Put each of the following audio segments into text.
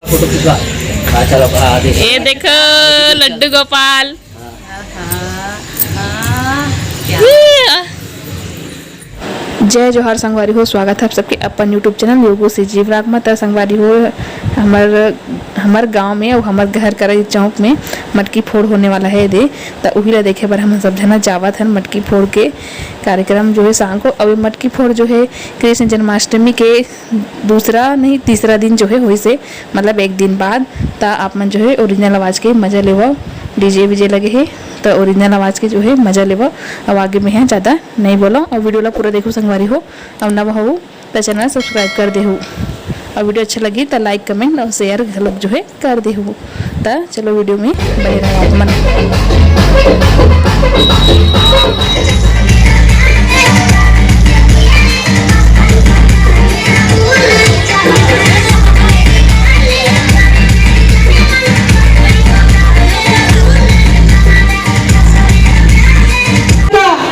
Photo खिंचवा। हाँ चलो ये देखो लड्डू गोपाल। जय जोहार संगवारी हो, स्वागत है आप सबके अपन यूट्यूब चैनल योगो से जीव रागमत संगवारी हो। हमार गांव में और हमार घर कर चौक में मटकी फोड़ होने वाला है दे, तो वही ला देखे पर हम सब जना जावत हैं। मटकी फोड़ के कार्यक्रम जो है शाम को। अब मटकी फोड़ जो है कृष्ण जन्माष्टमी के दूसरा नहीं तीसरा दिन जो है वही से मतलब एक दिन बाद, ता आप मन जो है ओरिजिनल आवाज़ के मज़ा लेवा। डीजे वीजे लगे है तो ओरिजिनल आवाज़ के जो है मज़ा लेवा। अब आगे में है ज़्यादा नहीं बोलो और वीडियो ला पूरा देखो संगवारी हो। अब नवा हो तो चैनल सब्सक्राइब कर दे हो और वीडियो अच्छा लगी तो लाइक कमेंट और शेयर गलत जो है कर दे हो। तो चलो वीडियो में बने रहो आप मन।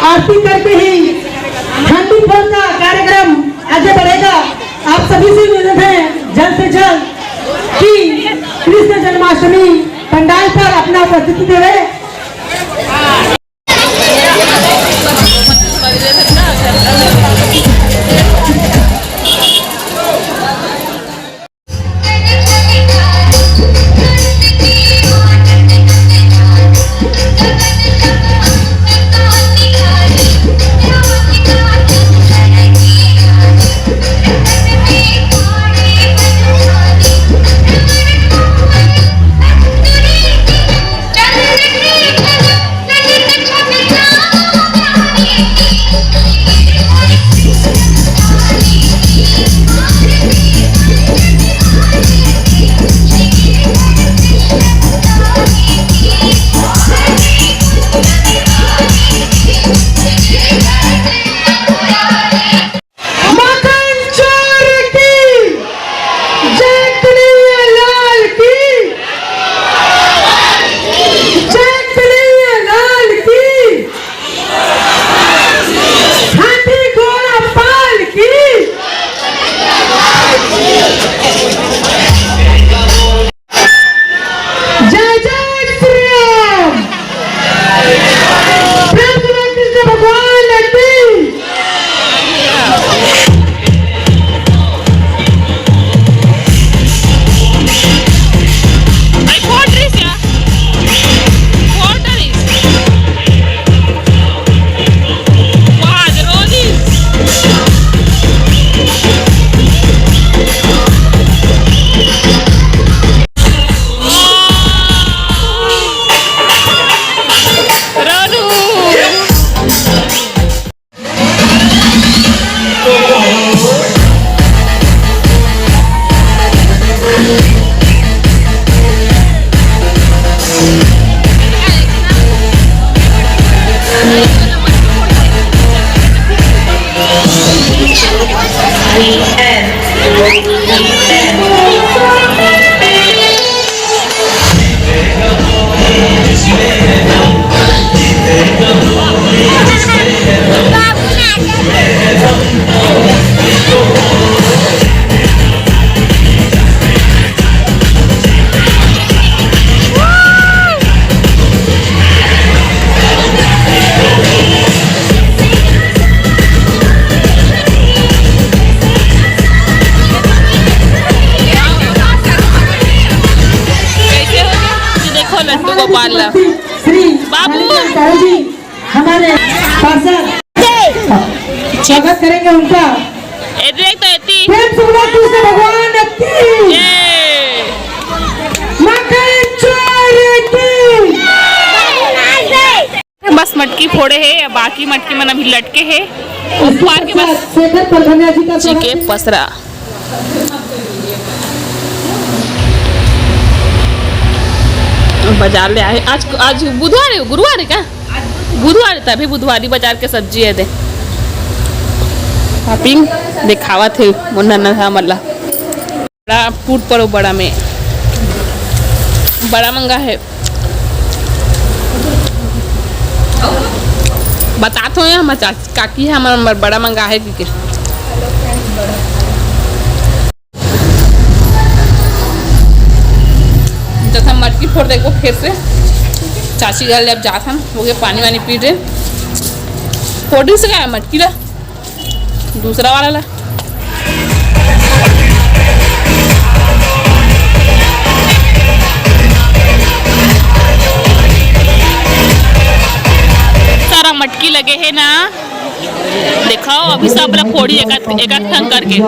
आरती करके ही हंडी फोड़ का कार्यक्रम आगे बढ़ेगा। आप सभी से निवेदन है जल्द से जल्द कि कृष्ण जन्माष्टमी पंडाल पर अपना उपस्थिति देवे। बाबू जी हमारे स्वागत करेंगे उनका। कृष्ण भगवान बस मटकी फोड़े है या बाकी मटकी मन अभी लटके है ऊपर के बस जी के पसरा। बाजार ले आए आज बुधवार है गुरुवार है क्या? बुधवार है तभी बुधवारी बाजार के सब्जी है दे शॉपिंग दिखावा थे मुन्ना था मतलब बड़ा फूट पड़ो बड़ा में बड़ा महंगा है। बता तो है हमारा काकी है हमारा बड़ा महंगा है क्योंकि फोड़ देखो फिर से चाची घर अब जात हम हो गया पानी वानी पी रहे फोड़ी से क्या मटकी ला दूसरा वाला ला सारा मटकी लगे है ना दिखाओ अभी सब लोग फोड़ी एक ठंग करके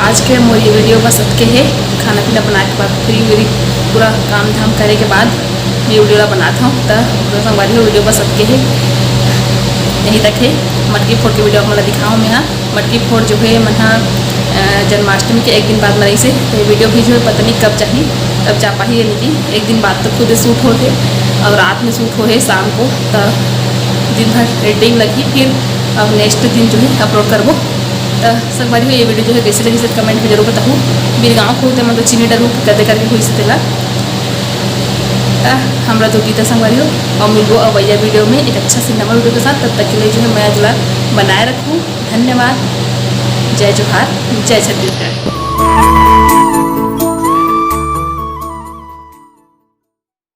आज के मोरी वीडियो बस सबके है खाना पीना बना के बाद फ्री व्री पूरा काम धाम करे के बाद मैं वीडियो बनाता हूँ तो संगवारी हो वीडियो बस सबके है यहीं तक है मटकी फोड़ के वीडियो मैं दिखाऊँ मैं यहाँ मटकी फोड़ जो है मैं जन्माष्टमी के एक दिन बाद मनाई से तो वीडियो भी जो है पता नहीं कब चाहिए तब जा पाही नहीं कि एक दिन बाद तो खुद शूट होते और रात में शूट हो है शाम को तो दिन भर एडिटिंग लगी फिर अब नेक्स्ट दिन जो है अपलोड करबो संगवारी हो ये वीडियो जो है कैसे लगी से कमेंट में जरूर बताऊँ मेरे गाँव को होते मतलब चीनी डरू कदे करके हुई से हमारा तो गीता संगवारी हो और मिलबो अब भैया वीडियो में एक अच्छा सिनेमा वीडियो के साथ तब तक के लिए जो है मैं अगला बनाए रखूँ। धन्यवाद। जय जोहार जय छत्तीसगढ़।